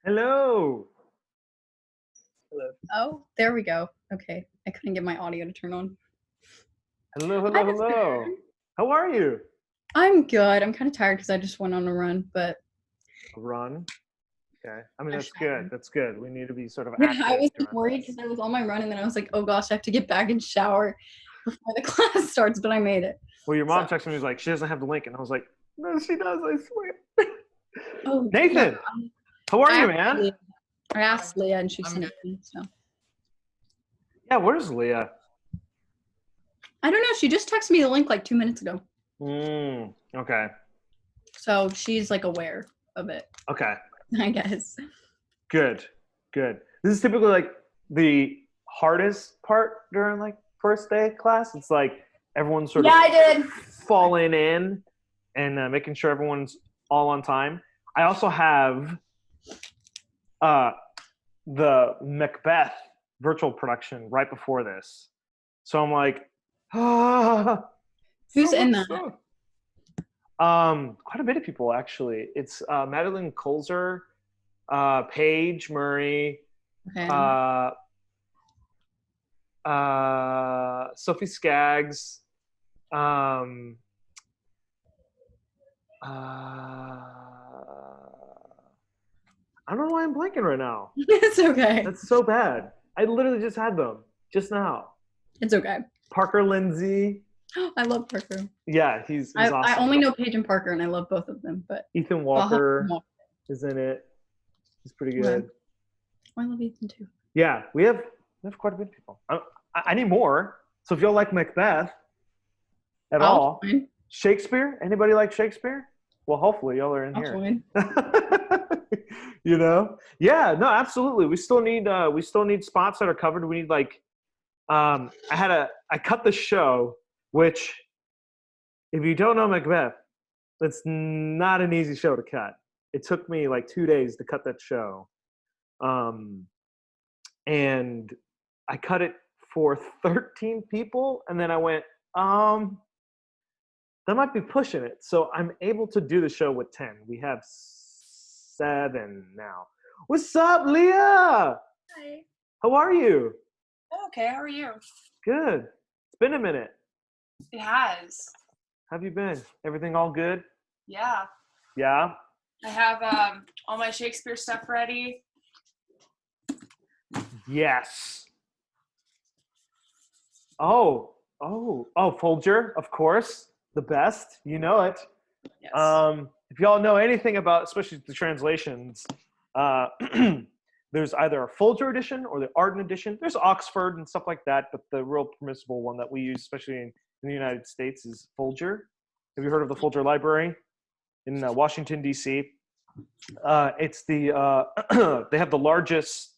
Hello. Hello. Oh, there we go. Okay. I couldn't get my audio to turn on. Hello, Hi, hello, Miss hello. Karen. How are you? I'm good. I'm kind of tired because I just went on a run, but Run. Okay. I mean, I that's good. showered. That's good. We need to be sort of Yeah, I active was during worried this. because I was on my run and then I was like, oh gosh, I have to get back and shower before the class starts, but I made it. Well, your So, mom texted me, was like, she doesn't have the link. And I was like, no, she does. I swear. oh no, Nathan, how are I you, asked man? Leah, I asked Leah and she I'm sent good. it to me. So Yeah, where's Leah? I don't know. She just texted me the link like 2 minutes ago. Okay. So she's like aware of it, Okay. I guess. Good. Good. This is typically like the hardest part during like first day class. It's like everyone's sort Yeah, of I did. falling in and making sure everyone's all on time. I also have the Macbeth virtual production right before this. So I'm like, Who's so in much that? stuff. Quite a bit of people actually. It's Madeline Colzer, Paige Murray, Okay. Sophie Skaggs, um, I don't know why I'm blanking right now. It's okay. That's so bad. I literally just had them just now. It's okay. Parker Lindsay. I love Parker. Yeah, he's I awesome. only know Paige and Parker, and I love both of them. But Ethan I'll have Walker to watch is in it. He's pretty it. good. I love Ethan too. Yeah, we have quite a bit of people. I need more. So if y'all like Macbeth at I'll all, join. Shakespeare. Anybody like Shakespeare? Well, hopefully y'all are in I'll here. join. You know? Yeah. No, absolutely. We still need spots that are covered. We need like, I cut the show, which if you don't know Macbeth, it's not an easy show to cut. It took me like 2 days to cut that show. And I cut it for 13 people, and then I went, that might be pushing it. So I'm able to do the show with 10. We have 7 now. What's up, Leah? Hi. How are you? Okay, how are you? Good. It's been a minute. It has. How have you been? Everything all good? Yeah. Yeah? I have all my Shakespeare stuff ready. Yes. Oh, Folger, of course. The best. You know it. Yes. If y'all know anything about, especially the translations, there's either a Folger edition or the Arden edition. There's Oxford and stuff like that, but the real permissible one that we use, especially in the United States, is Folger. Have you heard of the Folger Library in Washington, D.C.? It's the they have the largest,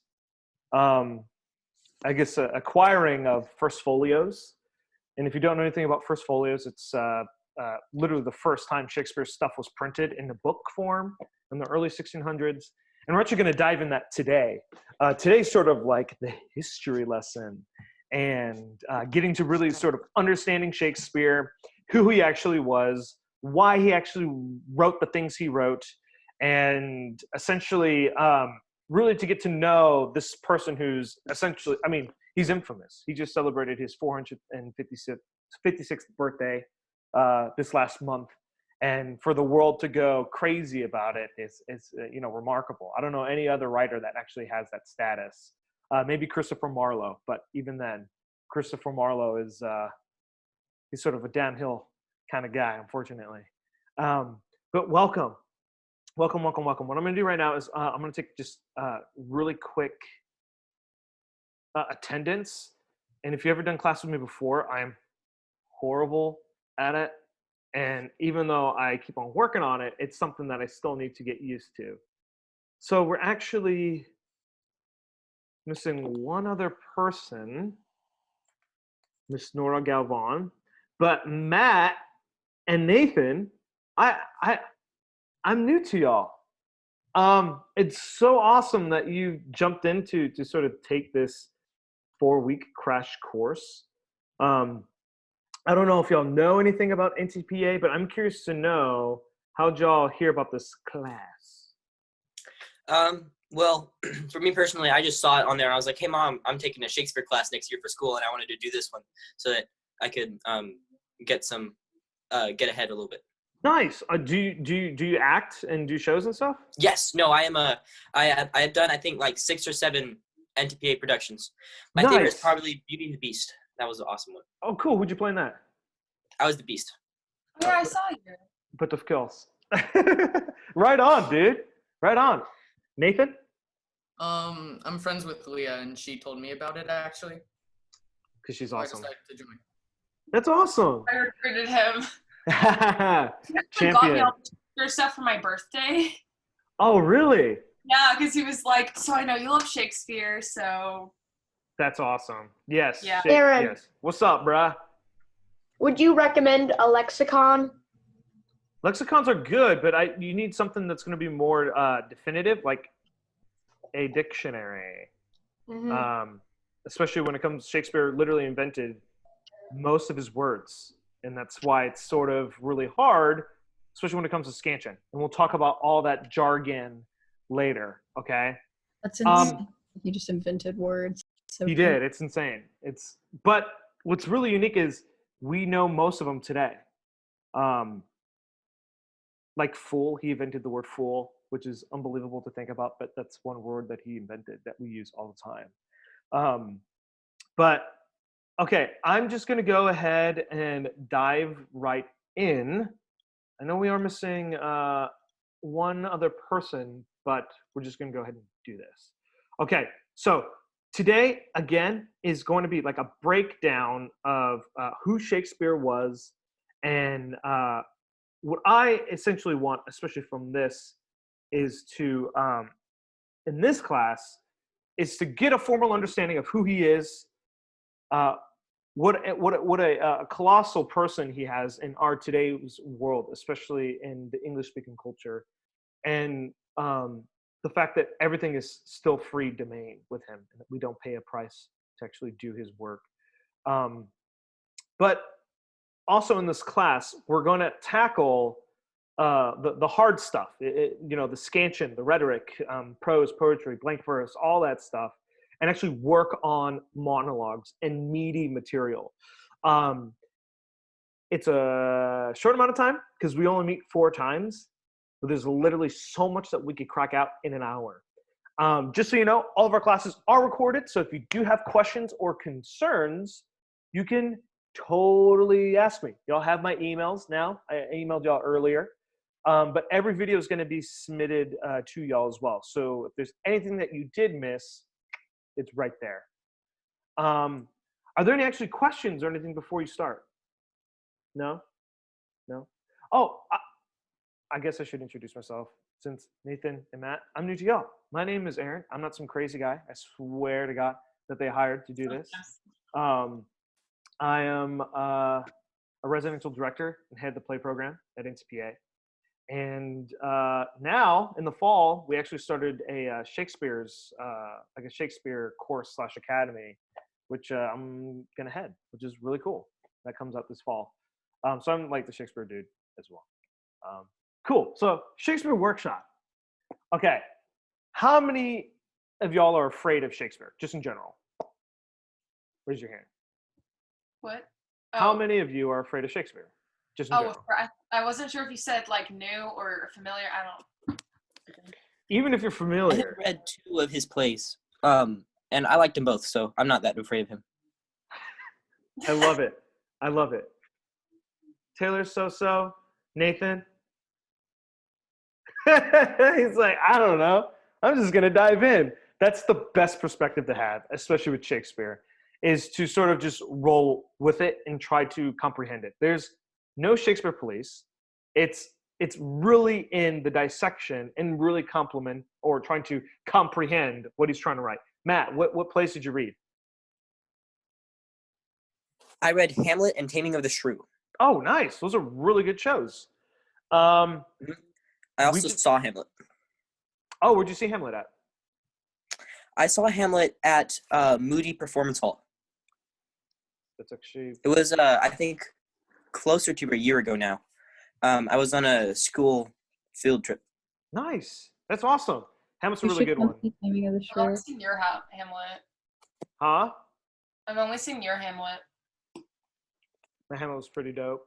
acquiring of first folios. And if you don't know anything about first folios, it's literally the first time Shakespeare's stuff was printed in the book form in the early 1600s. And we're actually going to dive in that today. Today's sort of like the history lesson and getting to really sort of understanding Shakespeare, who he actually was, why he actually wrote the things he wrote, and essentially really to get to know this person who's essentially, I mean, he's infamous. He just celebrated his 456th birthday this last month. And for the world to go crazy about it is remarkable. I don't know any other writer that actually has that status. Maybe Christopher Marlowe, but even then, Christopher Marlowe is he's sort of a downhill kind of guy, unfortunately. But welcome. What I'm going to do right now is I'm going to take just really quick attendance. And if you've ever done class with me before, I'm horrible at it. And even though I keep on working on it, it's something that I still need to get used to. So we're actually missing one other person, Miss Nora Galvan. But Matt and Nathan, I'm new to y'all. It's so awesome that you jumped into to sort of take this 4-week crash course. I don't know if y'all know anything about NTPA, but I'm curious to know how'd y'all hear about this class? Well, for me personally, I just saw it on there. I was like, hey, Mom, I'm taking a Shakespeare class next year for school, and I wanted to do this one so that I could get ahead a little bit. Nice. Do you act and do shows and stuff? Yes. No, I have done, I think, like 6 or 7 NTPA productions. My favorite is Nice. probably Beauty and the Beast. That was an awesome one. Oh, cool. Who'd you play in that? I was the Beast. Oh, yeah, I saw you. But of course. Right on, dude. Right on. Nathan? I'm friends with Leah, and she told me about it actually. Because she's So I awesome. decided to join. That's awesome. I recruited him. He actually got me Champion. all the Shakespeare stuff for my birthday. Oh, really? Yeah, because he was like, so I know you love Shakespeare, so That's awesome. Yes. Yeah. Aaron. Yes. What's up, bruh? Would you recommend a lexicon? Lexicons are good, but you need something that's going to be more definitive, like a dictionary. Mhm. Especially when it comes, Shakespeare literally invented most of his words, and that's why it's sort of really hard, especially when it comes to scansion. And we'll talk about all that jargon later. Okay? That's insane. He just invented words. So He cool. did. It's insane. But what's really unique is we know most of them today. Like fool, he invented the word fool, which is unbelievable to think about, but that's one word that he invented that we use all the time. But okay, I'm just going to go ahead and dive right in. I know we are missing one other person, but we're just going to go ahead and do this. Okay, so today, again, is going to be like a breakdown of who Shakespeare was and what I essentially want, especially from this, is to, in this class, is to get a formal understanding of who he is, what a colossal person he has in our today's world, especially in the English-speaking culture, and the fact that everything is still free domain with him, and that we don't pay a price to actually do his work. But also in this class, we're going to tackle the hard stuff, the scansion, the rhetoric, prose, poetry, blank verse, all that stuff, and actually work on monologues and meaty material. It's a short amount of time because we only meet 4 times, but there's literally so much that we could crack out in an hour. Just so you know, all of our classes are recorded, so if you do have questions or concerns, you can totally ask me. Y'all have my emails now. I emailed y'all earlier. But every video is going to be submitted to y'all as well. So if there's anything that you did miss, it's right there. Are there any actually questions or anything before you start? No? No? Oh, I guess I should introduce myself since Nathan and Matt, I'm new to y'all. My name is Aaron. I'm not some crazy guy. I swear to God that they hired to do this. I am a residential director and head the play program at NCPA. And now in the fall, we actually started a Shakespeare's like a Shakespeare course / academy, which I'm gonna head, which is really cool. That comes out this fall. So I'm like the Shakespeare dude as well. Cool. So Shakespeare Workshop. Okay, how many of y'all are afraid of Shakespeare, just in general? Raise your hand. What? How many of you are afraid of Shakespeare, just in general? I wasn't sure if you said like new or familiar. I don't. Even if you're I have familiar. read 2 of his plays, and I liked them both, so I'm not that afraid of him. I love it. I love it. Taylor so-so. Nathan? He's like, I don't know. I'm just going to dive in. That's the best perspective to have, especially with Shakespeare, is to sort of just roll with it and try to comprehend it. There's no Shakespeare police. It's really in the dissection and really complement or trying to comprehend what he's trying to write. Matt, what plays did you read? I read Hamlet and Taming of the Shrew. Oh, nice. Those are really good shows. I also did- saw Hamlet. Oh, where'd you see Hamlet at? I saw Hamlet at Moody Performance Hall. That's actually It was, I think, closer to a year ago now. I was on a school field trip. nice. That's awesome. Hamlet's a You really should good come one. see Taming of the I've only Shrew. seen your Hamlet. Huh? I've only seen your Hamlet. The Hamlet was pretty dope.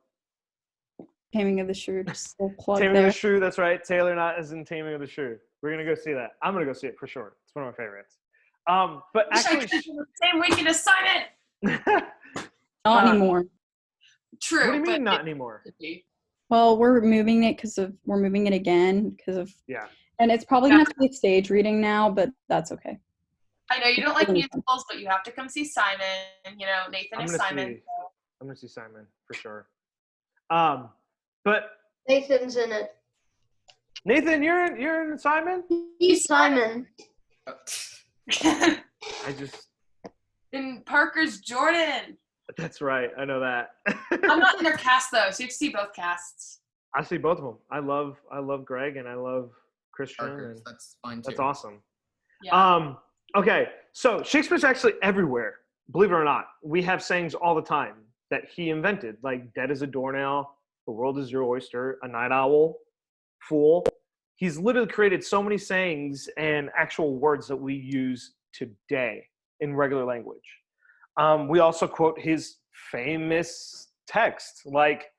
Taming of the Shrew, just a little plug Taming of there. the Shrew, that's right. Taylor not as in Taming of the Shrew. We're gonna go see that. I'm gonna go see it for sure. It's one of my favorites. But Wish I actually, could do the same weekend assignment. Not Uh, anymore. True. what do you but mean not it anymore? could be. Well, we're moving it we're moving it again because of, Yeah. and it's probably gonna have to be a stage reading now, but that's okay. I know you don't like musicals, but you have to come see Simon. You know, Nathan I'm is gonna Simon. see. I'm gonna see Simon for sure. But Nathan's in it. Nathan, you're in Simon. He's Simon. I just. And Parker's Jordan. That's right. I know that. I'm not in their cast though, so you have to see both casts. I see both of them. I love Greg and I love Christian. Parker's, And that's fine too. that's awesome. Yeah. Okay, so Shakespeare's actually everywhere. Believe it or not, we have sayings all the time that he invented, like "dead as a doornail," "the world is your oyster," "a night owl," "fool." He's literally created so many sayings and actual words that we use today in regular language. We also quote his famous text, like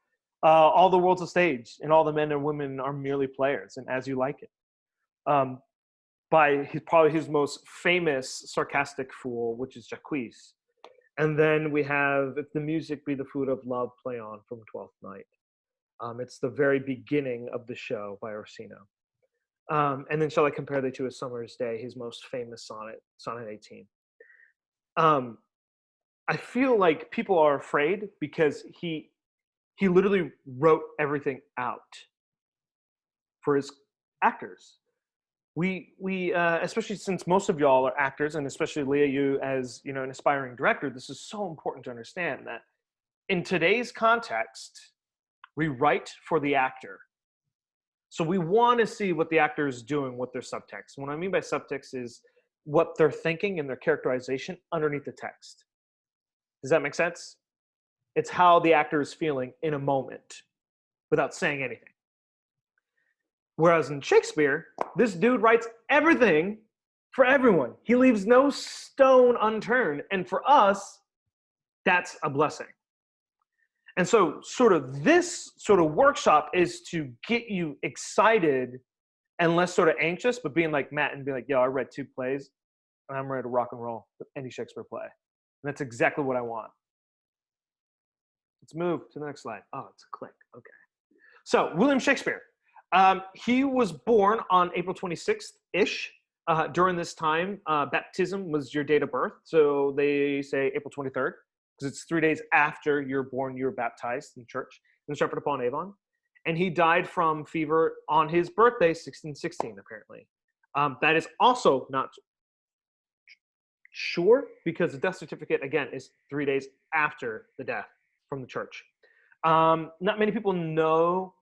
"all the world's a stage, and all the men and women are merely players, and as you like it." By probably his most famous sarcastic fool, which is Jacques. And then we have "if the music be the food of love, play on from Twelfth Night." It's the very beginning of the show by Orsino. And then "shall I compare thee to a summer's day," his most famous sonnet, Sonnet 18. I feel like people are afraid because he literally wrote everything out for his actors. We especially since most of y'all are actors, and especially Leah, you as an aspiring director, this is so important to understand that in today's context, we write for the actor. So we want to see what the actor is doing with their subtext. What I mean by subtext is what they're thinking and their characterization underneath the text. Does that make sense? It's how the actor is feeling in a moment without saying anything. Whereas in Shakespeare, this dude writes everything for everyone. He leaves no stone unturned. And for us, that's a blessing. And so this sort of workshop is to get you excited and less sort of anxious, but being like Matt and be like, yo, I read 2 plays and I'm ready to rock and roll with any Shakespeare play. And that's exactly what I want. Let's move to the next slide. Oh, it's a click. Okay. So William Shakespeare. He was born on April 26th-ish. During this time, baptism was your date of birth. So they say April 23rd, because it's 3 days after you're born, you're baptized in church in Stratford upon Avon. And he died from fever on his birthday, 1616, apparently. That is also not sure, because the death certificate, again, is 3 days after the death from the church. Not many people knew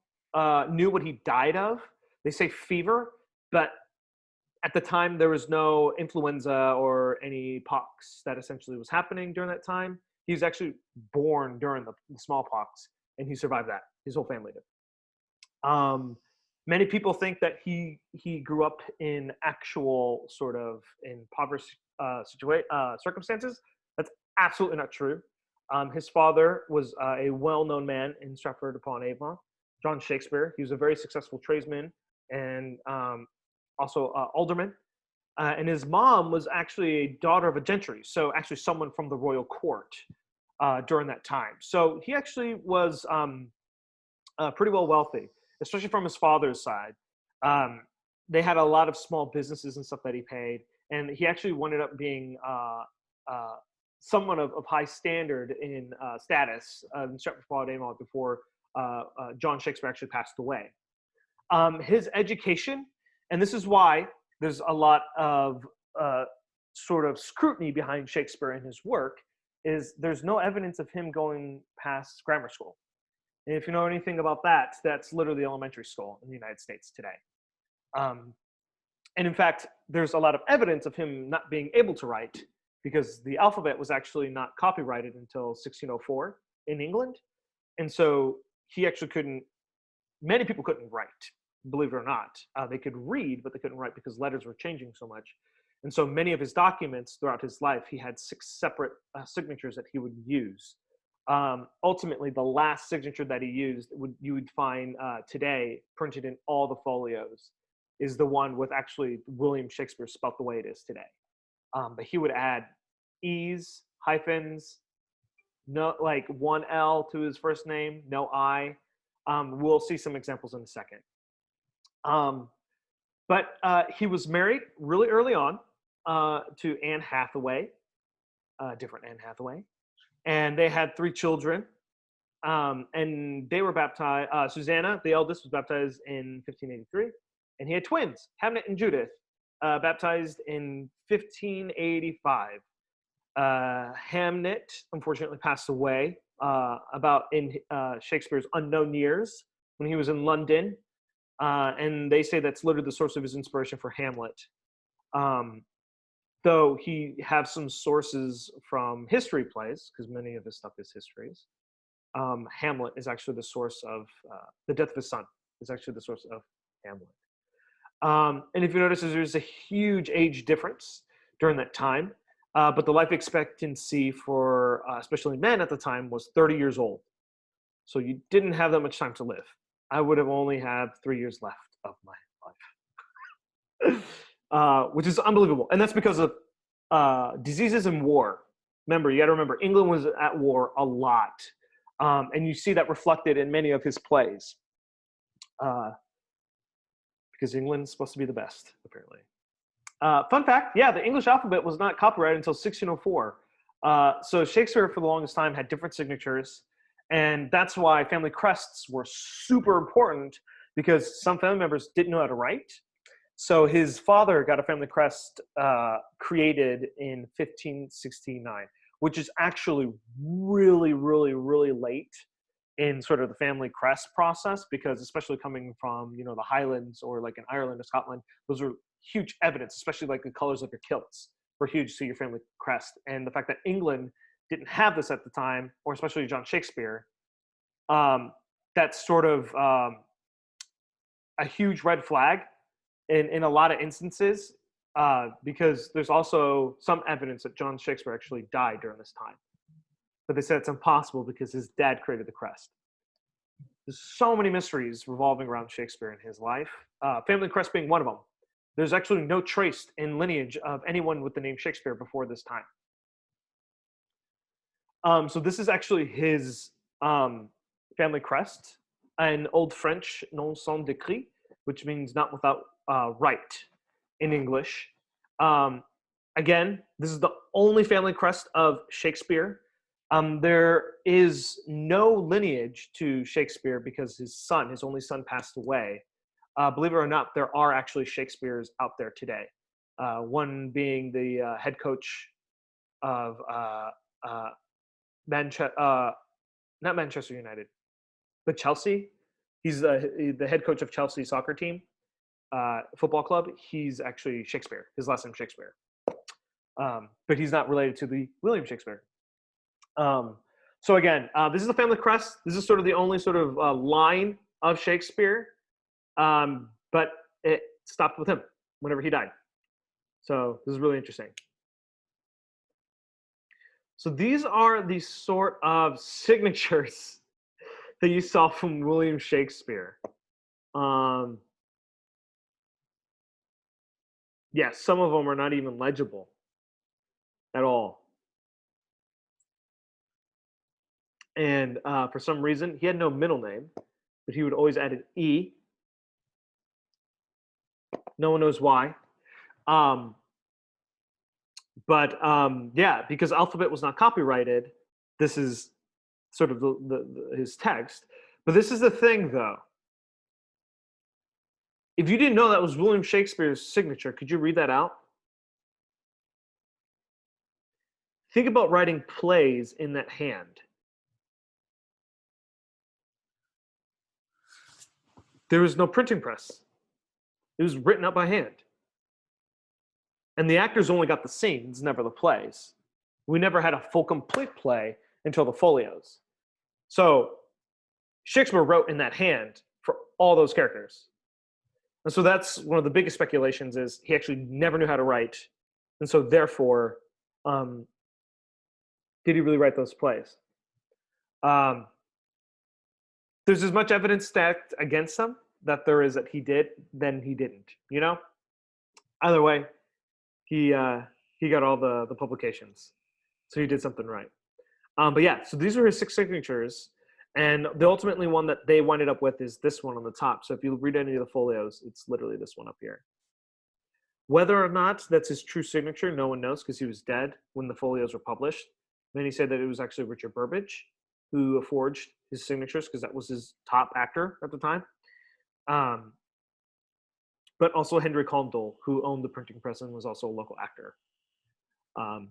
what he died of. They say fever, but at the time there was no influenza or any pox that essentially was happening during that time. He was actually born during the smallpox, and he survived that. His whole family did. Many people think that he grew up in actual sort of impoverished circumstances. That's absolutely not true. His father was a well-known man in Stratford upon Avon, John Shakespeare. He was a very successful tradesman and also alderman. And his mom was actually a daughter of a gentry, so actually someone from the royal court during that time. So he actually was pretty well wealthy, especially from his father's side. They had a lot of small businesses and stuff that he paid, and he actually ended up being someone of high standard in status in Stratford upon Avon before John Shakespeare actually passed away. His education, and this is why there's a lot of sort of scrutiny behind Shakespeare and his work, is there's no evidence of him going past grammar school. And if you know anything about that, that's literally elementary school in the United States today. And in fact, there's a lot of evidence of him not being able to write, because the alphabet was actually not copyrighted until 1604 in England. And so he actually many people couldn't write. believe it or not. They could read, but they couldn't write because letters were changing so much. And so many of his documents throughout his life, he had 6 separate signatures that he would use. Ultimately, the last signature that he used, you would find today printed in all the folios, is the one with actually William Shakespeare spelt the way it is today. But he would add E's, hyphens, no, like 1 L to his first name, no I. We'll see some examples in a second. But he was married really early on to Anne Hathaway, different Anne Hathaway. And they had 3 children. And they were baptized. Susanna, the eldest, was baptized in 1583. And he had twins, Hamnet and Judith, baptized in 1585. Hamnet, unfortunately, passed away about in Shakespeare's unknown years when he was in London. And they say that's literally the source of his inspiration for Hamlet. Though he has some sources from history plays, because many of his stuff is histories. Hamlet is actually the source of the death of his son is actually the source of Hamlet. And if you notice, there's a huge age difference during that time. But the life expectancy for especially men at the time was 30 years old. So you didn't have that much time to live. I would have only had 3 years left of my life, which is unbelievable. And that's because of diseases and war. Remember, you got to remember, England was at war a lot. And you see that reflected in many of his plays. Because England's supposed to be the best, apparently. Fun fact, yeah, the English alphabet was not copyrighted until 1604. So Shakespeare, for the longest time, had different signatures. And that's why family crests were super important, because some family members didn't know how to write. So his father got a family crest created in 1569, which is actually really, really, really late in sort of the family crest process, because especially coming from, the Highlands or like in Ireland or Scotland, those are huge evidence, especially like the colors of your kilts were huge to your family crest. And the fact that England didn't have this at the time, or especially John Shakespeare, that's sort of a huge red flag in a lot of instances, because there's also some evidence that John Shakespeare actually died during this time. But they said it's impossible because his dad created the crest. There's so many mysteries revolving around Shakespeare in his life, family crest being one of them. There's actually no trace in lineage of anyone with the name Shakespeare before this time. So this is actually his family crest, an Old French non sans décrit, which means not without right in English. Again, this is the only family crest of Shakespeare. There is no lineage to Shakespeare because his only son, passed away. Believe it or not, there are actually Shakespeares out there today. One being the head coach of not Manchester United, but Chelsea. He's the head coach of Chelsea soccer team, football club. He's actually Shakespeare. His last name Shakespeare, but he's not related to the William Shakespeare. So again, this is the family crest. This is sort of the only sort of line of Shakespeare, but it stopped with him whenever he died. So this is really interesting. So these are the sort of signatures that you saw from William Shakespeare. Yes, some of them are not even legible at all. And for some reason, he had no middle name, but he would always add an E. No one knows why. Yeah, because alphabet was not copyrighted, this is sort of his text. But this is the thing, though. If you didn't know that was William Shakespeare's signature, could you read that out? Think about writing plays in that hand. There was no printing press. It was written up by hand. And the actors only got the scenes, never the plays. We never had a full, complete play until the folios. So Shakespeare wrote in that hand for all those characters. And so that's one of the biggest speculations is he actually never knew how to write. And so therefore, did he really write those plays? There's as much evidence stacked against him that there is that he did, then he didn't, you know? Either way, he got all the publications. So he did something right. But yeah, so these are his 6 signatures. And the ultimately one that they winded up with is this one on the top. So if you read any of the folios, it's literally this one up here. Whether or not that's his true signature, no one knows because he was dead when the folios were published. Many say that it was actually Richard Burbage who forged his signatures because that was his top actor at the time. But also Henry Condell, who owned the printing press and was also a local actor.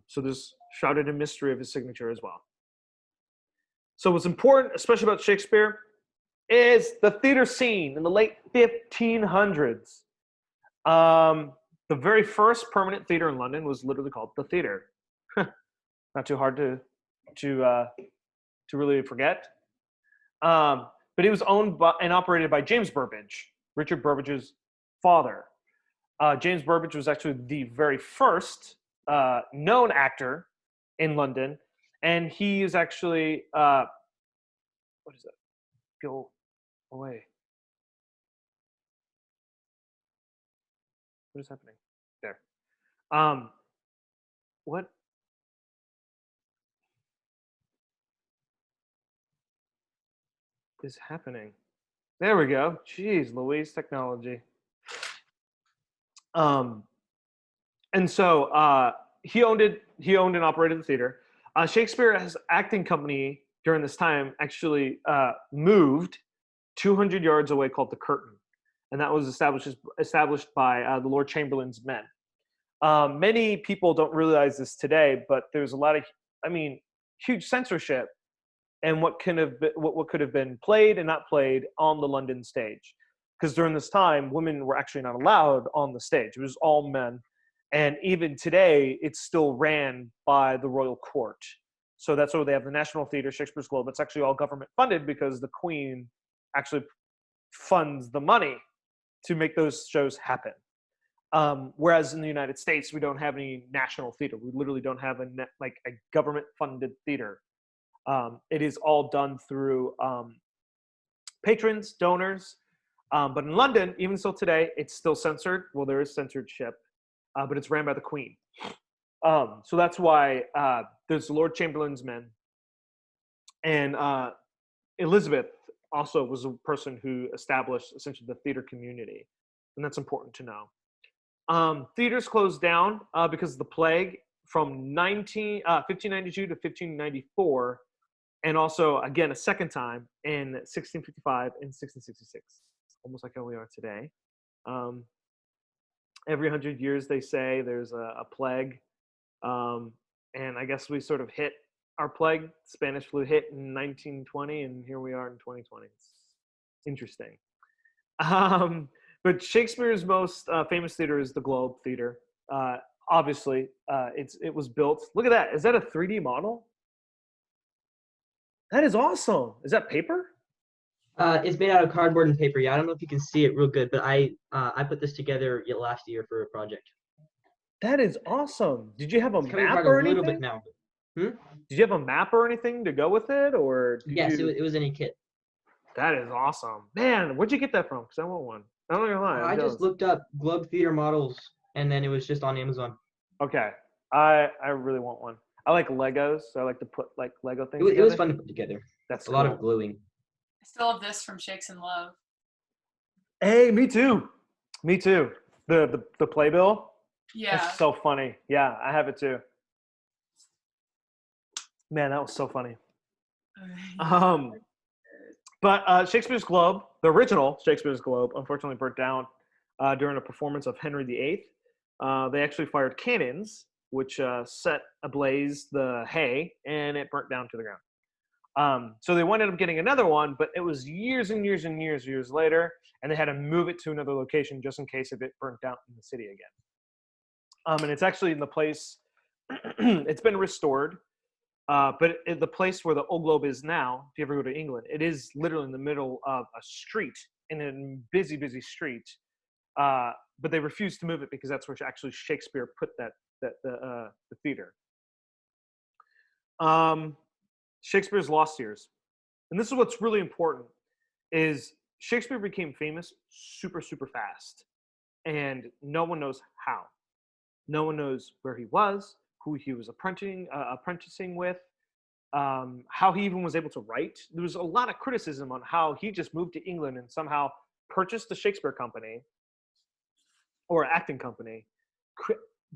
So there's shrouded in mystery of his signature as well. So what's important, especially about Shakespeare, is the theater scene in the late 1500s. The very first permanent theater in London was literally called the Theater. Not too hard to really forget. But it was owned by, and operated by James Burbage, Richard Burbage's father. James Burbage was actually the very first known actor in London, and he is actually what is that? Go away. What is happening? There. What? Is happening? There we go. Jeez, Louise, technology. And so he owned and operated the theater. Shakespeare's acting company during this time actually moved 200 yards away, called the Curtain, and that was established by the Lord Chamberlain's men. Many people don't realize this today, but there's a lot of, huge censorship and what could have been played and not played on the London stage. Because during this time, women were actually not allowed on the stage. It was all men. And even today, it's still ran by the royal court. So that's why they have the National Theatre, Shakespeare's Globe. It's actually all government funded because the Queen actually funds the money to make those shows happen. Whereas in the United States, we don't have any national theater. We literally don't have a government funded theater. It is all done through patrons, donors. But in London, even still today, it's still censored. Well, there is censorship, but it's ran by the Queen. So that's why there's Lord Chamberlain's men. And Elizabeth also was a person who established essentially the theater community. And that's important to know. Theaters closed down because of the plague from 1592 to 1594. And also, again, a second time in 1655 and 1666, almost like how we are today. Every 100 years, they say there's a plague. And I guess we sort of hit our plague. Spanish flu hit in 1920, and here we are in 2020. It's interesting. But Shakespeare's most famous theater is the Globe Theater. Obviously, it was built. Look at that. Is that a 3D model? That is awesome. Is that paper? It's made out of cardboard and paper. Yeah, I don't know if you can see it real good, but I put this together last year for a project. That is awesome. Did you have a It's coming map apart or a little anything? bit now. Did you have a map or anything to go with it, or Yes, it was in a kit. That is awesome, man. Where'd you get that from? Because I want one. I'm not gonna lie. I just looked up Globe Theater models, and then it was just on Amazon. Okay, I really want one. I like Legos, so I like to put like Lego things. It was fun to put together. That's a lot cool. of gluing. I still have this from Shakes and Love. Hey, me too. Me too. The playbill. Yeah. It's so funny. Yeah, I have it too. Man, that was so funny. But Shakespeare's Globe, the original Shakespeare's Globe, unfortunately burnt down during a performance of Henry VIII. They actually fired cannons, which set ablaze the hay, and it burnt down to the ground. So they ended up getting another one, but it was years and years and years later, and they had to move it to another location just in case if it burnt down in the city again. And it's actually in the place, it's been restored, but the place where the Old Globe is now, if you ever go to England, it is literally in the middle of a street, in a busy street. but they refused to move it because that's where actually Shakespeare put the theater. Shakespeare's lost years, and this is what's really important: is Shakespeare became famous super fast, and no one knows how. No one knows where he was, who he was apprenticing with, how he even was able to write. There was a lot of criticism on how he just moved to England and somehow purchased the Shakespeare Company or acting company,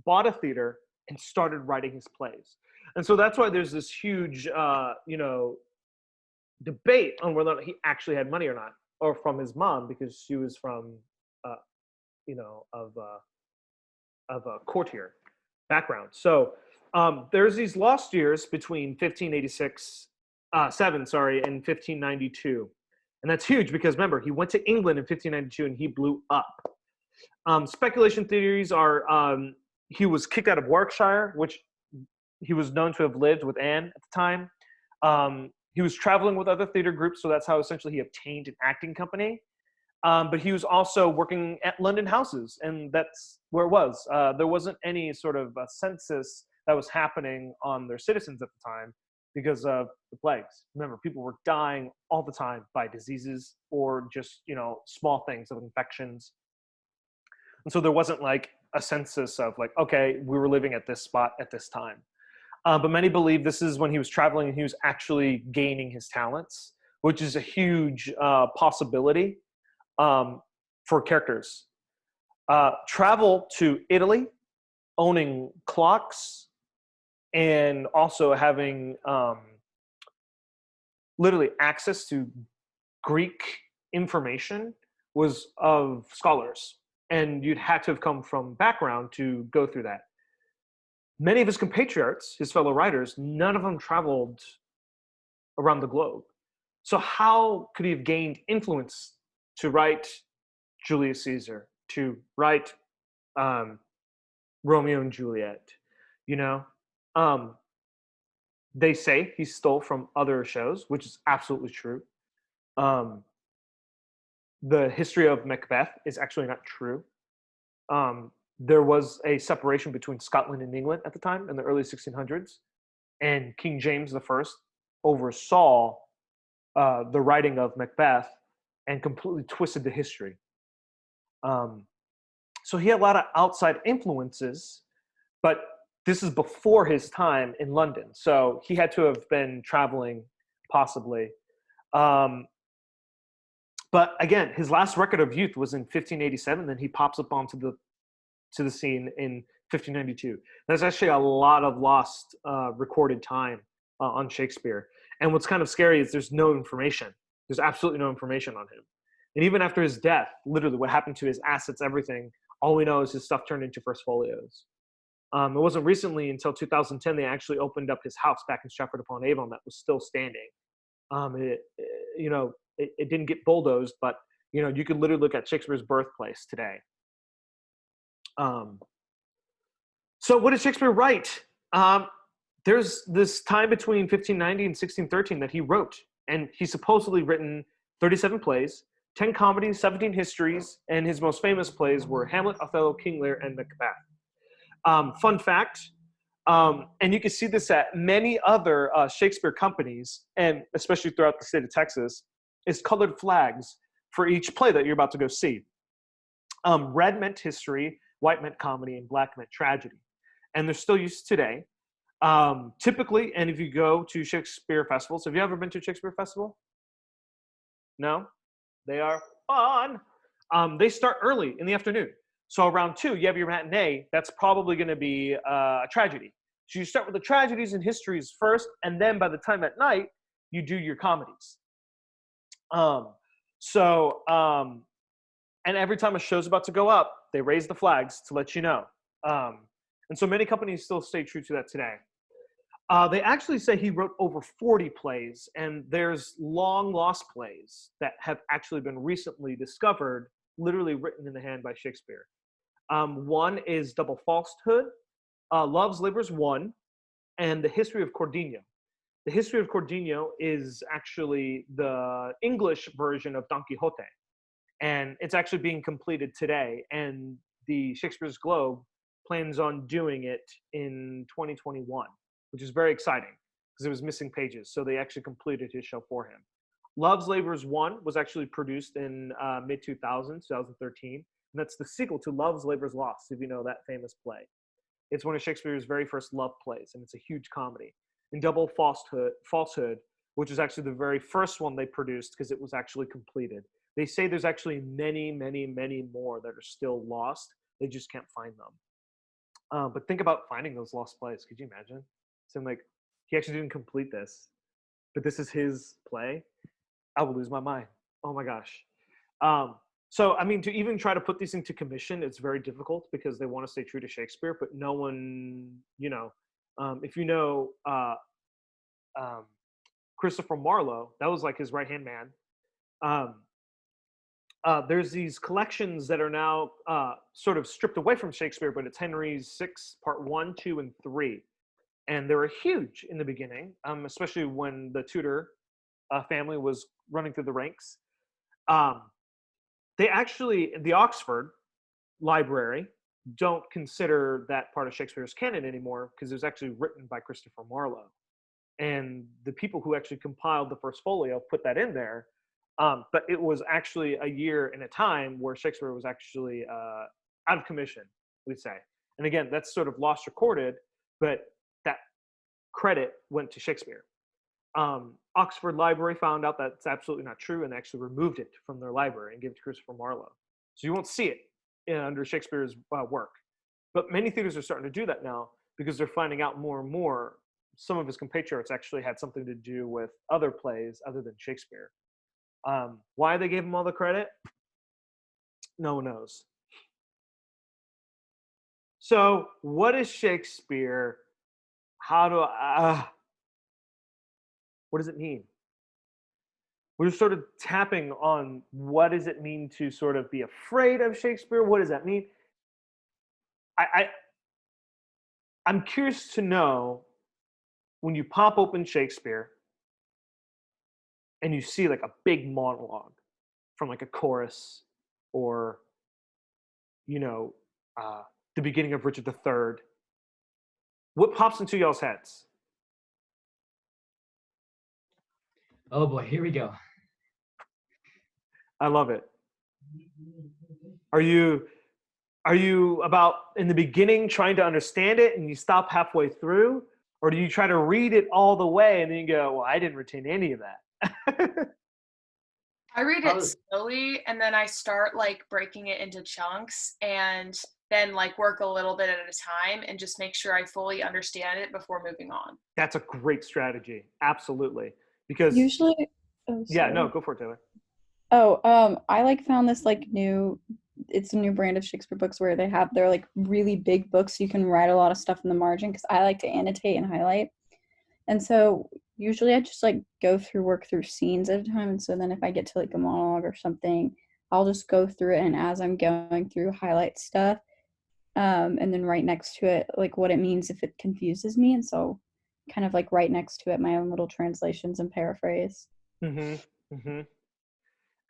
bought a theater, and started writing his plays. And so that's why there's this huge, debate on whether or not he actually had money or not, or from his mom, because she was from, of a courtier background. So there's these lost years between 1586, and 1592. And that's huge because remember, he went to England in 1592 and he blew up. Speculation theories are he was kicked out of Warwickshire, which he was known to have lived with Anne at the time. He was traveling with other theater groups, so that's how essentially he obtained an acting company. But he was also working at London houses, and that's where it was. There wasn't any sort of census that was happening on their citizens at the time because of the plagues. Remember, people were dying all the time by diseases or just, small things of infections. And so there wasn't like a census of like, okay, we were living at this spot at this time. But many believe this is when he was traveling and he was actually gaining his talents, which is a huge possibility for characters. Travel to Italy, owning clocks, and also having literally access to Greek information was of scholars. And you'd had to have come from background to go through that. Many of his compatriots, his fellow writers, none of them traveled around the globe. So how could he have gained influence to write Julius Caesar, to write Romeo and Juliet? They say he stole from other shows, which is absolutely true. The history of Macbeth is actually not true. There was a separation between Scotland and England at the time in the early 1600s, and King James I oversaw the writing of Macbeth and completely twisted the history. So he had a lot of outside influences, but this is before his time in London. So he had to have been traveling possibly. But again, his last record of youth was in 1587. Then he pops up onto the scene in 1592. There's actually a lot of lost recorded time on Shakespeare. And what's kind of scary is there's no information. There's absolutely no information on him. And even after his death, literally what happened to his assets, everything, all we know is his stuff turned into first folios. It wasn't recently until 2010 they actually opened up his house back in Stratford-upon-Avon that was still standing. It didn't get bulldozed, but you could literally look at Shakespeare's birthplace today. So what did Shakespeare write? There's this time between 1590 and 1613 that he wrote, and he's supposedly written 37 plays, 10 comedies, 17 histories, and his most famous plays were Hamlet, Othello, King Lear, and Macbeth. Fun fact, and you can see this at many other Shakespeare companies, and especially throughout the state of Texas, is colored flags for each play that you're about to go see. Red meant history, white meant comedy, and black meant tragedy. And they're still used today. Typically, and if you go to Shakespeare festivals, have you ever been to a Shakespeare festival? No? They are fun. They start early in the afternoon. So around 2, you have your matinee. That's probably going to be a tragedy. So you start with the tragedies and histories first, and then by the time at night, you do your comedies. And every time a show's about to go up, they raise the flags to let you know. And so many companies still stay true to that today. They actually say he wrote over 40 plays, and there's long lost plays that have actually been recently discovered, literally written in the hand by Shakespeare. One is Double Falsehood, Love's Labour's 1, and The History of Cordelia. The History of Cordelia is actually the English version of Don Quixote. and it's actually being completed today. And the Shakespeare's Globe plans on doing it in 2021, which is very exciting because it was missing pages. So they actually completed his show for him. Love's Labour's 1 was actually produced in mid 2013. And that's the sequel to Love's Labour's Lost, if you know that famous play. It's one of Shakespeare's very first love plays, and it's a huge comedy. And Double Falsehood, which is actually the very first one they produced because it was actually completed. They say there's actually many, many, many more that are still lost. They just can't find them. But think about finding those lost plays. Could you imagine? So like, he actually didn't complete this, but this is his play. I will lose my mind. Oh my gosh. So, I mean, to even try to put these into commission, it's very difficult because they want to stay true to Shakespeare, but no one, you know, if you know Christopher Marlowe, that was like his right-hand man. There's these collections that are now sort of stripped away from Shakespeare, but it's Henry's VI, Part 1, 2, and 3. And they were huge in the beginning, especially when the Tudor family was running through the ranks. They actually, the Oxford Library, don't consider that part of Shakespeare's canon anymore because it was actually written by Christopher Marlowe. And the people who actually compiled the first folio put that in there. But it was actually a year and a time where Shakespeare was actually out of commission, we'd say. And again, that's sort of lost recorded, but that credit went to Shakespeare. Oxford Library found out that's absolutely not true and actually removed it from their library and gave it to Christopher Marlowe. So you won't see it under Shakespeare's work. But many theaters are starting to do that now because they're finding out more and more some of his compatriots actually had something to do with other plays other than Shakespeare. Why they gave him all the credit? No one knows. So what is Shakespeare? How do what does it mean? We're sort of tapping on what does it mean to sort of be afraid of Shakespeare? What does that mean? I'm curious to know when you pop open Shakespeare and you see like a big monologue from like a chorus or, you know, the beginning of Richard III, what pops into y'all's heads? Oh boy, here we go. I love it. Are you about in the beginning trying to understand it and you stop halfway through? Or do you try to read it all the way and then you go, well, I didn't retain any of that? I read it slowly and then I start like breaking it into chunks and then like work a little bit at a time and just make sure I fully understand it before moving on. That's a great strategy. Absolutely. Because Usually, yeah, no, go for it, Taylor. I like found this like it's a new brand of Shakespeare books where they're like really big books. So you can write a lot of stuff in the margin because I like to annotate and highlight. And so usually I just like work through scenes at a time. And so then if I get to like a monologue or something, I'll just go through it. And as I'm going through, highlight stuff. And then right next to it, like what it means if it confuses me. And so kind of like right next to it, my own little translations and paraphrase. Mm-hmm. Mm-hmm.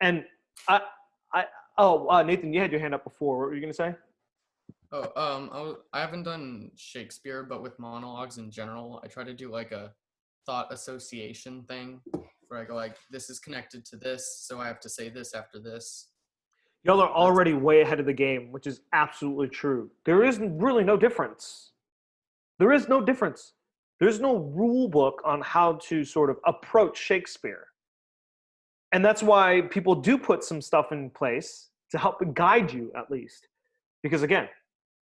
And Nathan, you had your hand up before. What were you going to say? I haven't done Shakespeare, but with monologues in general, I try to do like a thought association thing where I go like, this is connected to this, so I have to say this after this. Y'all are already way ahead of the game, which is absolutely true. There is really no difference. There is no difference. There's no rule book on how to sort of approach Shakespeare. And that's why people do put some stuff in place to help guide you at least. Because again,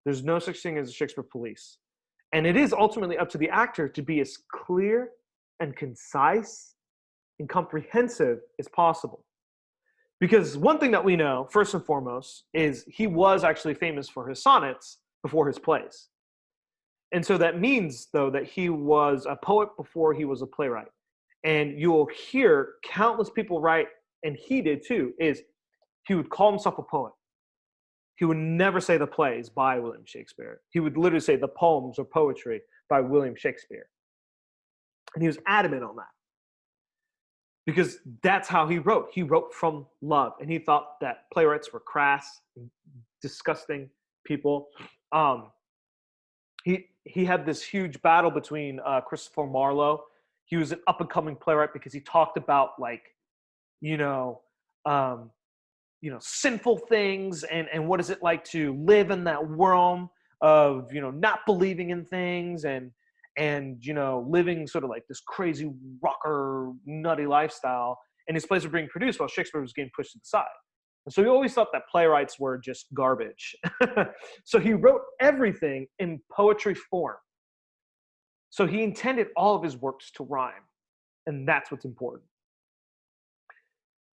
there's no such thing as a Shakespeare police. And it is ultimately up to the actor to be as clear and concise and comprehensive as possible. Because one thing that we know, first and foremost, is he was actually famous for his sonnets before his plays. And so that means, though, that he was a poet before he was a playwright. And you will hear countless people write, and he did too, is he would call himself a poet. He would never say the plays by William Shakespeare. He would literally say the poems or poetry by William Shakespeare. And he was adamant on that. because that's how he wrote. He wrote from love, and he thought that playwrights were crass, disgusting people. He had this huge battle between Christopher Marlowe. He was an up and coming playwright because he talked about you know, sinful things and what is it like to live in that realm of not believing in things and living sort of like this crazy rocker nutty lifestyle. And his plays were being produced while Shakespeare was getting pushed to the side. And so he always thought that playwrights were just garbage. So he wrote everything in poetry form. So he intended all of his works to rhyme. And that's what's important.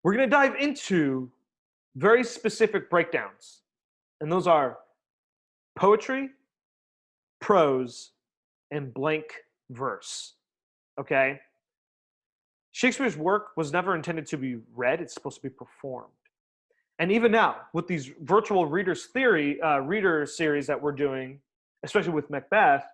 We're going to dive into very specific breakdowns. And those are poetry, prose, and blank verse. Okay? Shakespeare's work was never intended to be read. It's supposed to be performed. And even now, with these virtual reader series that we're doing, especially with Macbeth,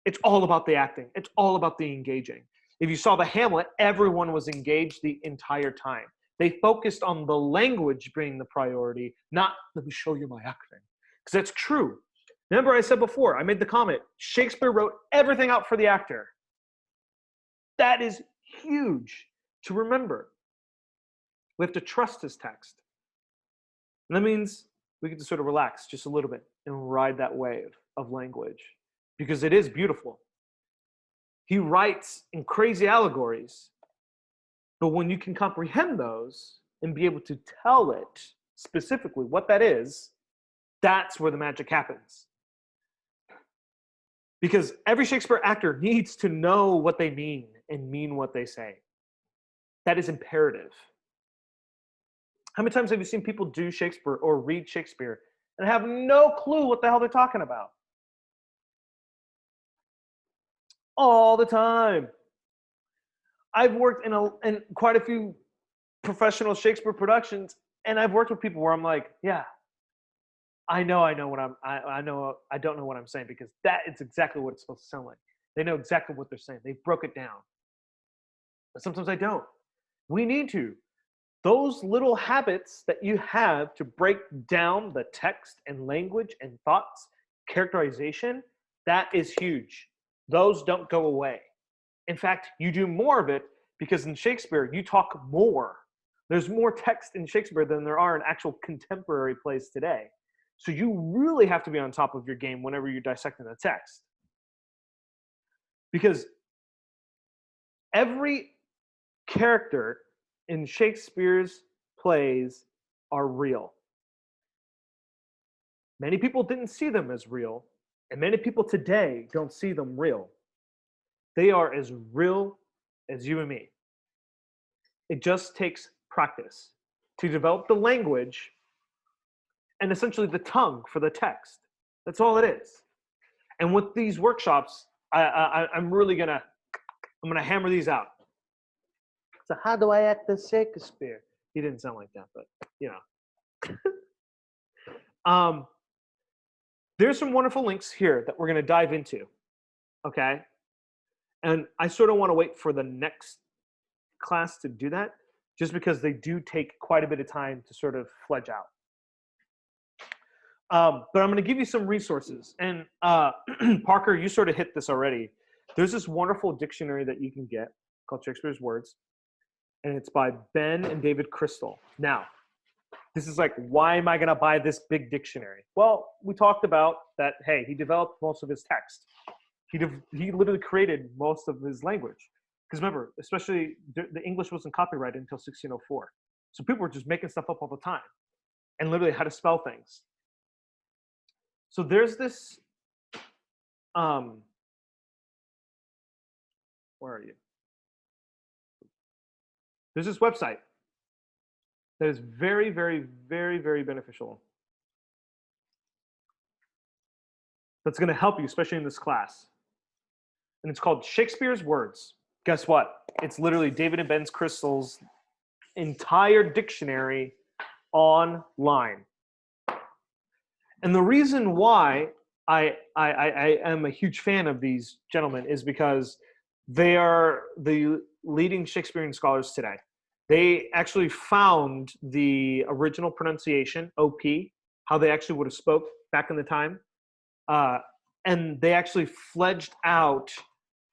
it's all about the acting. It's all about the engaging. If you saw the Hamlet, everyone was engaged the entire time. They focused on the language being the priority, not let me show you my acting. Because that's true. Remember I said before, I made the comment, Shakespeare wrote everything out for the actor. That is huge to remember. We have to trust his text. And that means we get to sort of relax just a little bit and ride that wave of language because it is beautiful. He writes in crazy allegories, but when you can comprehend those and be able to tell it specifically what that is, that's where the magic happens. Because every Shakespeare actor needs to know what they mean and mean what they say. That is imperative. How many times have you seen people do Shakespeare or read Shakespeare and have no clue what the hell they're talking about? All the time. I've worked in quite a few professional Shakespeare productions, and I've worked with people where I'm like, yeah, I don't know what I'm saying because that is exactly what it's supposed to sound like. They know exactly what they're saying. They broke it down. But sometimes I don't. We need to. Those little habits that you have to break down the text and language and thoughts, characterization, that is huge. Those don't go away. In fact, you do more of it because in Shakespeare, you talk more. There's more text in Shakespeare than there are in actual contemporary plays today. So you really have to be on top of your game whenever you're dissecting the text. Because every character in Shakespeare's plays are real. Many people didn't see them as real, and many people today don't see them real. They are as real as you and me. It just takes practice to develop the language and essentially the tongue for the text. That's all it is. And with these workshops, I'm gonna hammer these out. So how do I act as Shakespeare? He didn't sound like that, but there's some wonderful links here that we're gonna dive into. Okay. And I sort of want to wait for the next class to do that, just because they do take quite a bit of time to sort of fledge out. But I'm going to give you some resources. And Parker, you sort of hit this already. There's this wonderful dictionary that you can get called Shakespeare's Words. And it's by Ben and David Crystal. Now, this is like, why am I going to buy this big dictionary? Well, we talked about that, hey, he developed most of his text. He literally created most of his language. Because remember, especially the English wasn't copyrighted until 1604. So people were just making stuff up all the time and literally how to spell things. So there's this, where are you? There's this website that is very, very, very, very beneficial. That's going to help you, especially in this class. And it's called Shakespeare's Words. Guess what? It's literally David and Ben Crystal's entire dictionary online. And the reason why I am a huge fan of these gentlemen is because they are the leading Shakespearean scholars today. They actually found the original pronunciation, OP, how they actually would have spoke back in the time. And they actually fledged out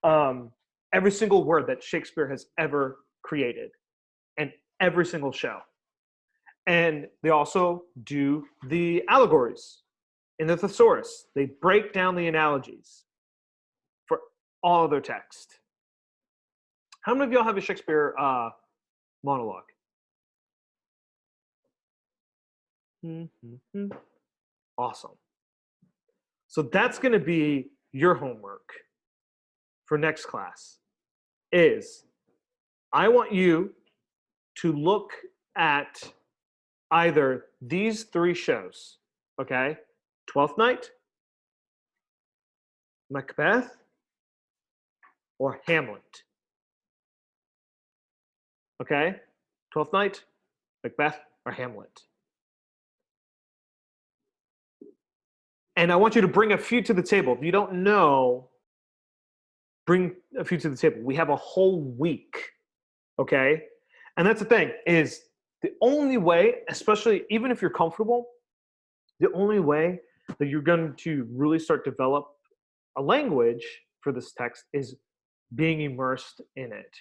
every single word that Shakespeare has ever created and every single show. And they also do the allegories in the thesaurus. They break down the analogies for all of their text. How many of y'all have a Shakespeare monologue? Mm-hmm. Awesome. So that's going to be your homework for next class. Is I want you to look at either these 3 shows, okay? Twelfth Night, Macbeth, or Hamlet. Okay? Twelfth Night, Macbeth, or Hamlet. And I want you to bring a few to the table. If you don't know, bring a few to the table. We have a whole week, okay? And that's the thing, is the only way, especially even if you're comfortable, the only way that you're going to really start develop a language for this text is being immersed in it.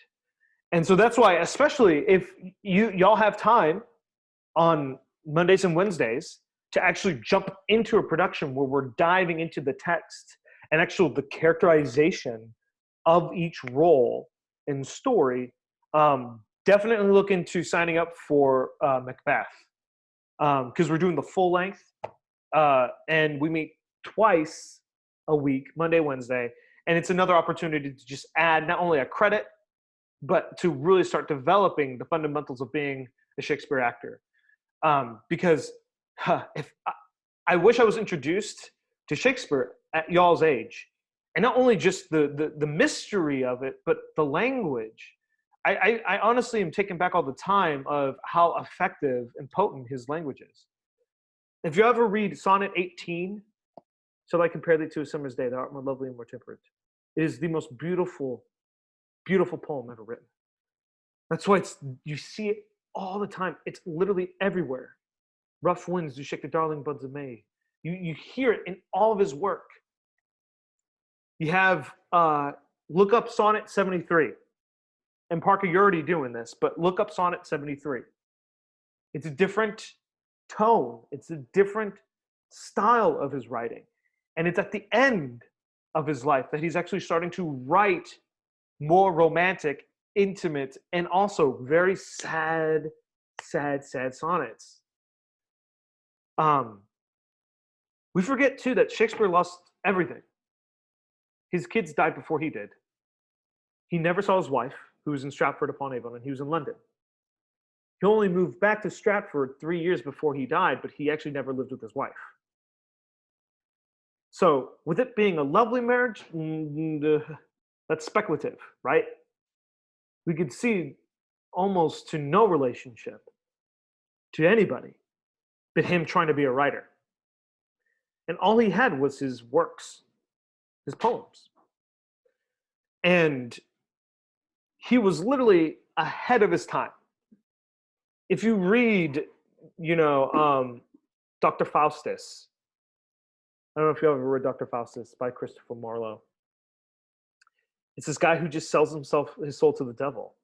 And so that's why, especially if y'all have time on Mondays and Wednesdays to actually jump into a production where we're diving into the text and actually the characterization of each role in story, definitely look into signing up for Macbeth, because we're doing the full length, and we meet twice a week, Monday, Wednesday, and it's another opportunity to just add not only a credit, but to really start developing the fundamentals of being a Shakespeare actor. Because if I wish I was introduced to Shakespeare at y'all's age, and not only just the mystery of it, but the language. I honestly am taken back all the time of how effective and potent his language is. If you ever read Sonnet 18, "So I compare thee to a summer's day, thou art more lovely and more temperate," it is the most beautiful, beautiful poem ever written. That's why you see it all the time. It's literally everywhere. Rough winds do shake the darling buds of May. You hear it in all of his work. You have, look up Sonnet 73. And Parker, you're already doing this, but look up Sonnet 73. It's a different tone. It's a different style of his writing. And it's at the end of his life that he's actually starting to write more romantic, intimate, and also very sad sonnets. We forget too that Shakespeare lost everything. His kids died before he did. He never saw his wife, who was in Stratford-upon-Avon, and he was in London. He only moved back to Stratford 3 years before he died, but he actually never lived with his wife. So with it being a lovely marriage, that's speculative, right? We could see almost to no relationship to anybody but him trying to be a writer. And all he had was his works, his poems. And he was literally ahead of his time. If you read, Dr. Faustus, I don't know if you ever read Dr. Faustus by Christopher Marlowe. It's this guy who just sells his soul to the devil.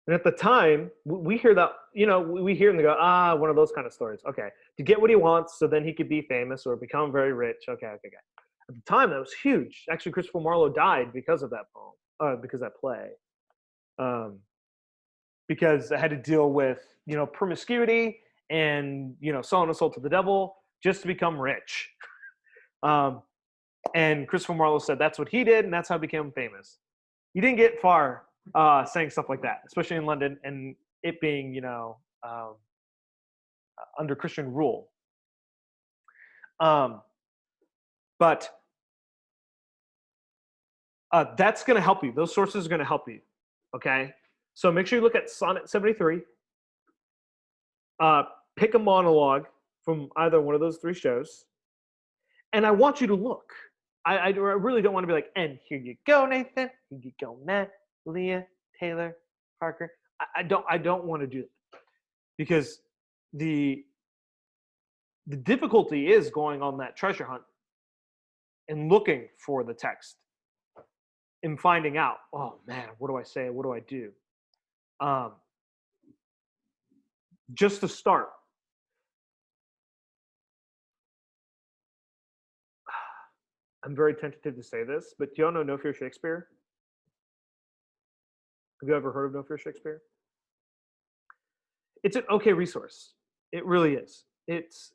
And at the time, we hear that, we hear and they go, one of those kind of stories. Okay, to get what he wants so then he could be famous or become very rich. Okay. At the time, that was huge. Actually, Christopher Marlowe died because of that poem, because of that play. Because it had to deal with, promiscuity and, selling his soul to the devil just to become rich. And Christopher Marlowe said that's what he did, and that's how he became famous. He didn't get far saying stuff like that, especially in London, and it being, under Christian rule. But that's going to help you. Those sources are going to help you, okay? So make sure you look at Sonnet 73. Pick a monologue from either one of those 3 shows. And I want you to look. I really don't want to be like, and here you go, Nathan. Here you go, Matt, Leah, Taylor, Parker. I don't want to do that because the difficulty is going on that treasure hunt and looking for the text and finding out, oh man, what do I say? What do I do? Just to start, I'm very tentative to say this, but do y'all know No Fear Shakespeare? Have you ever heard of No Fear Shakespeare? It's an okay resource. It really is. It's,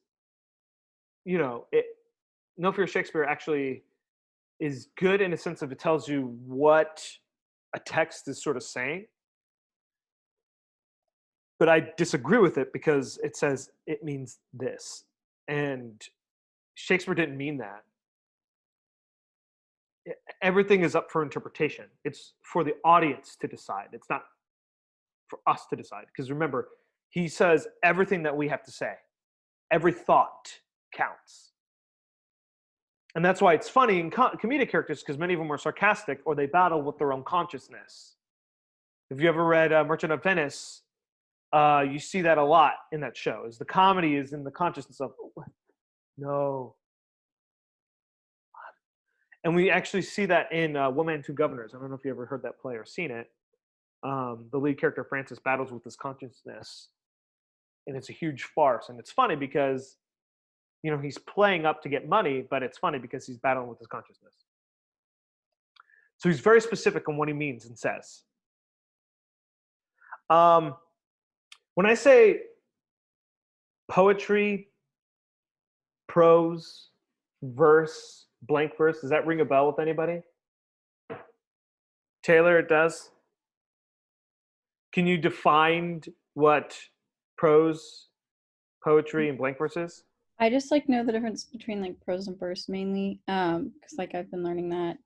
No Fear Shakespeare actually is good in a sense of it tells you what a text is sort of saying. But I disagree with it because it says it means this. And Shakespeare didn't mean that. Everything is up for interpretation. It's for the audience to decide. It's not for us to decide. Because remember, he says everything that we have to say, every thought counts. And that's why it's funny in comedic characters, because many of them are sarcastic or they battle with their own consciousness. If you ever read Merchant of Venice, you see that a lot in that show. Is the comedy is in the consciousness of, no. And we actually see that in One Man, Two Governors. I don't know if you ever heard that play or seen it. The lead character, Francis, battles with his consciousness. And it's a huge farce. And it's funny because, he's playing up to get money, but it's funny because he's battling with his consciousness. So he's very specific on what he means and says. When I say poetry, prose, verse, blank verse, does that ring a bell with anybody? Taylor, it does? Can you define what prose, poetry, and blank verse is? I just know the difference between prose and verse mainly, because I've been learning that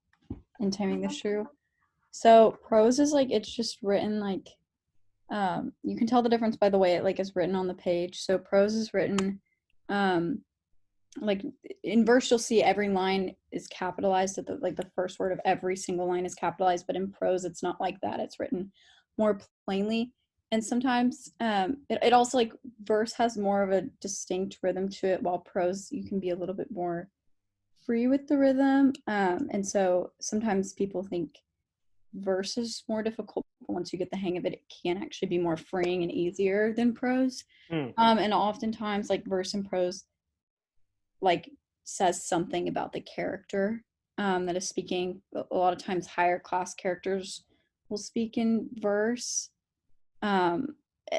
in timing this through. So prose is it's just written you can tell the difference by the way it is written on the page. So prose is written in verse you'll see every line is capitalized at the first word of every single line is capitalized, but in prose it's not like that. It's written more plainly. And sometimes it also verse has more of a distinct rhythm to it, while prose you can be a little bit more free with the rhythm. And so sometimes people think verse is more difficult, but once you get the hang of it, it can actually be more freeing and easier than prose. And oftentimes verse and prose says something about the character that is speaking. A lot of times higher class characters will speak in verse.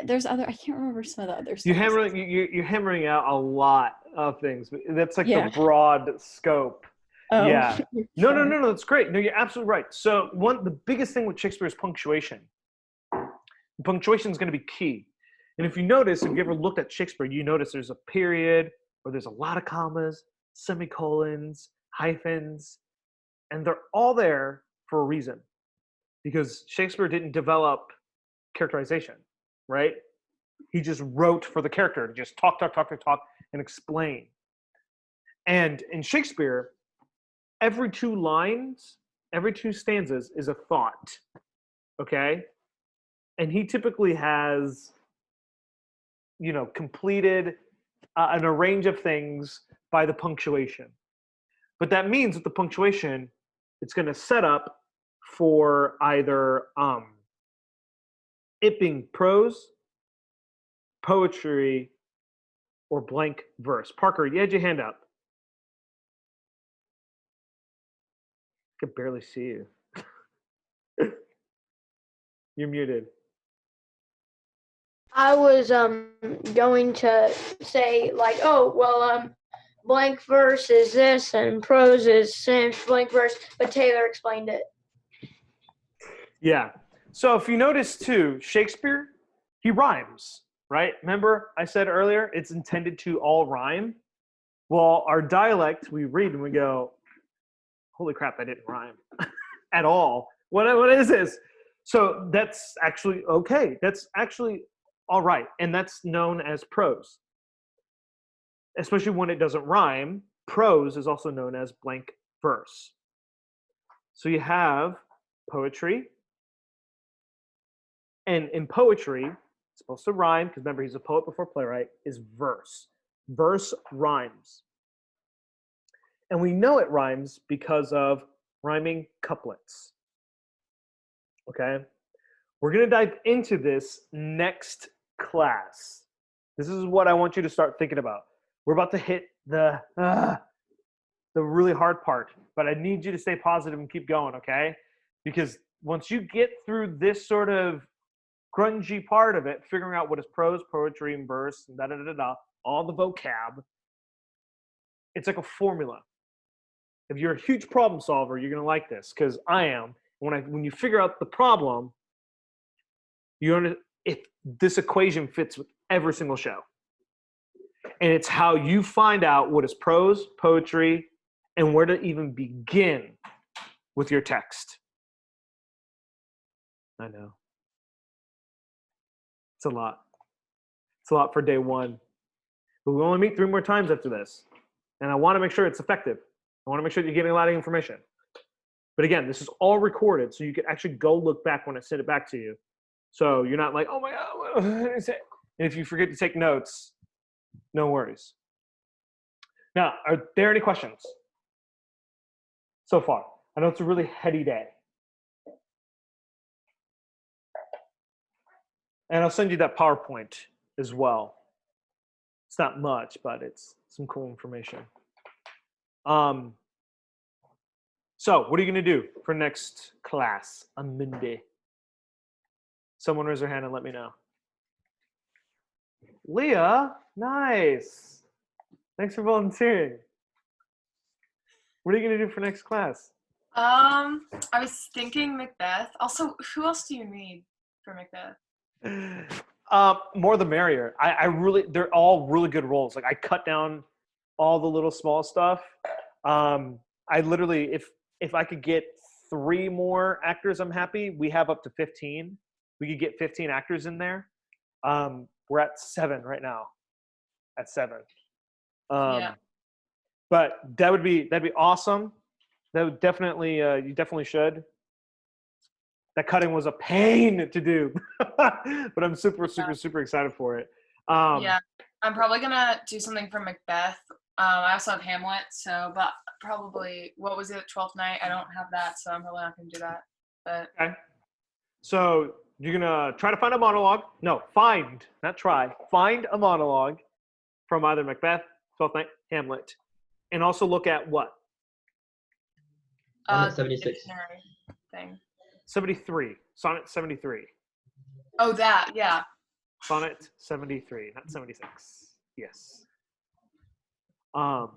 There's other, I can't remember some of the other stuff. You're hammering out a lot of things. That's the broad scope. Oh, yeah. No, that's great. No, you're absolutely right. So the biggest thing with Shakespeare is punctuation. Punctuation is going to be key. And if you ever looked at Shakespeare, you notice there's a period where there's a lot of commas, semicolons, hyphens, and they're all there for a reason. Because Shakespeare didn't develop characterization, right? He just wrote for the character to just talk, and explain. And in Shakespeare, every two lines, every two stanzas is a thought, okay? And he typically has, completed an arrange of things by the punctuation. But that means with the punctuation, it's going to set up for either it being prose, poetry, or blank verse. Parker, you had your hand up. I could barely see you. You're muted. I was going to say blank verse is this and prose is blank verse, but Taylor explained it. Yeah. So if you notice too, Shakespeare, he rhymes, right? Remember I said earlier, it's intended to all rhyme. Well, our dialect, we read and we go, holy crap, that didn't rhyme at all. What is this? So that's actually okay. That's actually all right. And that's known as prose. Especially when it doesn't rhyme, prose is also known as blank verse. So you have poetry, And in poetry, it's supposed to rhyme, because remember, he's a poet before playwright, is verse. Verse rhymes. And we know it rhymes because of rhyming couplets. Okay? We're going to dive into this next class. This is what I want you to start thinking about. We're about to hit the really hard part, but I need you to stay positive and keep going, okay? Because once you get through this sort of grungy part of it, figuring out what is prose, poetry, and verse, and all the vocab, it's like a formula. If you're a huge problem solver, you're going to like this, because I am. When you figure out the problem, if this equation fits with every single show. And it's how you find out what is prose, poetry, and where to even begin with your text. I know. It's a lot. It's a lot for day one. But we only meet 3 more times after this. And I want to make sure it's effective. I want to make sure that you're getting a lot of information. But again, this is all recorded, so you can actually go look back when I send it back to you. So you're not like, oh my God. And if you forget to take notes, no worries. Now, are there any questions so far? I know it's a really heady day. And I'll send you that PowerPoint as well. It's not much, but it's some cool information. So what are you going to do for next class on Monday? Someone raise their hand and let me know. Leah, nice. Thanks for volunteering. What are you going to do for next class? I was thinking Macbeth. Also, who else do you need for Macbeth? More the merrier. They're all really good roles. Like I cut down all the little small stuff. I literally, if I could get 3 more actors, I'm happy. We have up to 15. We could get 15 actors in there. We're at 7 right now. At 7. Yeah. But that'd be awesome. That would definitely, you definitely should. That cutting was a pain to do, but I'm super excited for it. Yeah, I'm probably gonna do something for Macbeth. I also have Hamlet, but probably, what was it, 12th Night? I don't have that, so I'm probably not gonna do that. But okay. So you're gonna try to find a monologue. No, find, not try. Find a monologue from either Macbeth, 12th Night, Hamlet, and also look at what? Sonnet 76. Dictionary thing. 73. Sonnet 73. Oh, that, yeah. Sonnet 73, not 76. Yes. And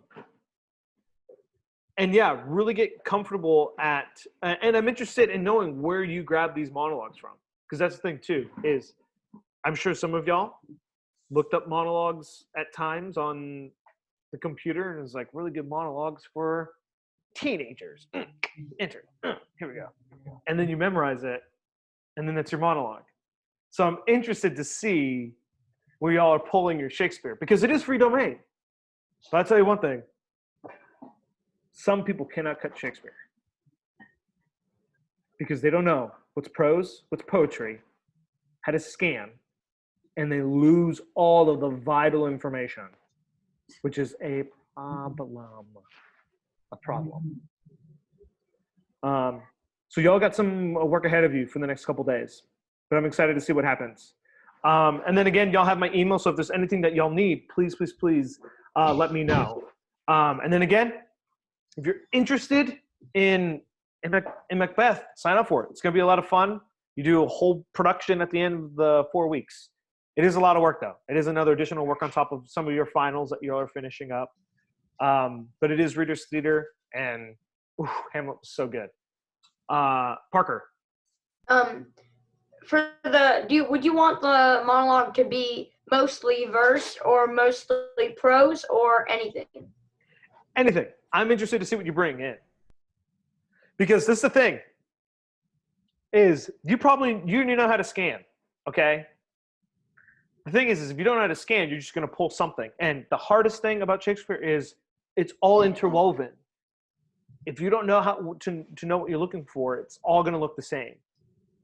yeah, really get comfortable and I'm interested in knowing where you grab these monologues from. Because that's the thing too, is I'm sure some of y'all looked up monologues at times on the computer and it's like really good monologues for teenagers. Enter. Here we go. And then you memorize it, and then that's your monologue. So I'm interested to see where y'all are pulling your Shakespeare, because it is free domain. But I'll tell you one thing. Some people cannot cut Shakespeare because they don't know what's prose, what's poetry, how to scan, and they lose all of the vital information, which is a problem. So y'all got some work ahead of you for the next couple days, but I'm excited to see what happens. And then again, y'all have my email, so if there's anything that y'all need, please let me know. And then again, if you're interested in Macbeth, sign up for it. It's going to be a lot of fun. You do a whole production at the end of the 4 weeks. It is a lot of work, though. It is another additional work on top of some of your finals that you are finishing up. But it is Reader's Theater, and Hamlet was so good. Parker. Would you want the monologue to be mostly verse or mostly prose or anything? Anything. I'm interested to see what you bring in. Because this is the thing, is you know how to scan, okay? The thing is if you don't know how to scan, you're just going to pull something. And the hardest thing about Shakespeare is it's all interwoven. If you don't know how to know what you're looking for, it's all going to look the same.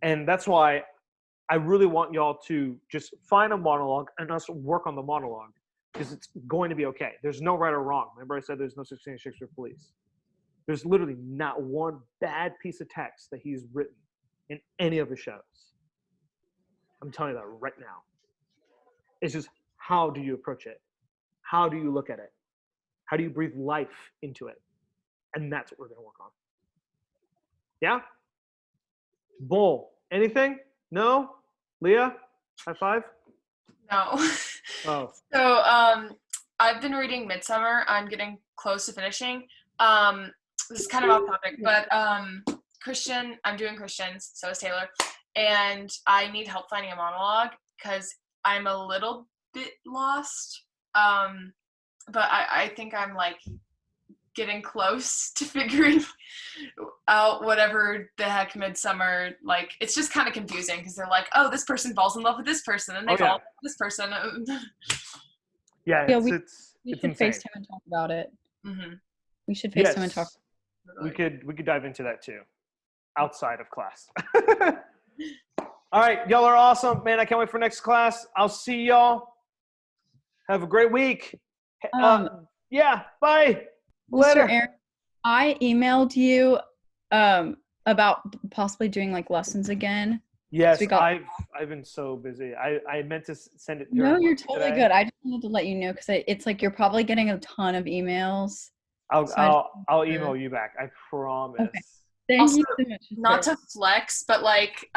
And that's why I really want y'all to just find a monologue and us work on the monologue because it's going to be okay. There's no right or wrong. Remember I said there's no such thing as Shakespeare Police. There's literally not one bad piece of text that he's written in any of his shows. I'm telling you that right now. It's just, how do you approach it? How do you look at it? How do you breathe life into it? And that's what we're going to work on. Yeah? Bull. Anything? No? Leah? High five? No. Oh. So I've been reading Midsummer. I'm getting close to finishing. This is kind of off topic, but Christian, I'm doing Christians, so is Taylor. And I need help finding a monologue because I'm a little bit lost. But I think I'm like getting close to figuring out whatever the heck Midsummer, like, it's just kind of confusing because they're like, oh, this person falls in love with this person and they fall in love with this person. Yeah, we it's should insane. FaceTime and talk about it. Mm-hmm. We should FaceTime and talk. We could dive into that too, outside of class. All right, y'all are awesome, man. I can't wait for next class. I'll see y'all. Have a great week. Yeah, bye. Later. Mr. Aaron, I emailed you about possibly doing like lessons again. Yes, So I've been so busy. I meant to send it. No, during you're lunch totally today. good. I just wanted to let you know because it's like you're probably getting a ton of emails. I'll email you back. I promise. Okay. Thank Also, you so much. Not to flex, but like